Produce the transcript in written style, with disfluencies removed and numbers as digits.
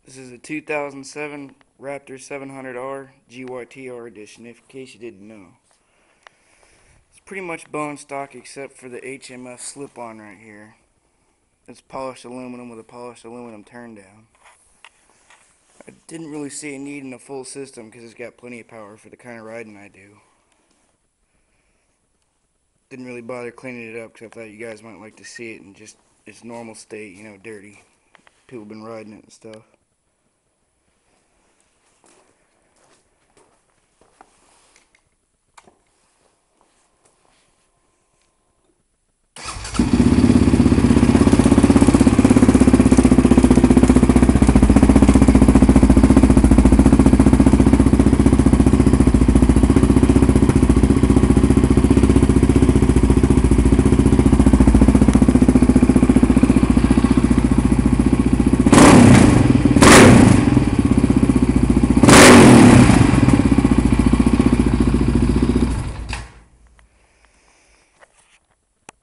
This is a 2007 Raptor 700R gyt-r edition, in case you didn't know. It's pretty much bone stock except for the HMF slip-on right here. It's polished aluminum with a polished aluminum turn down. I didn't really see a need in a full system because it's got plenty of power for the kind of riding I do. Didn't really bother cleaning it up because I thought you guys might like to see it in just its normal state, you know, dirty. People have been riding it and stuff.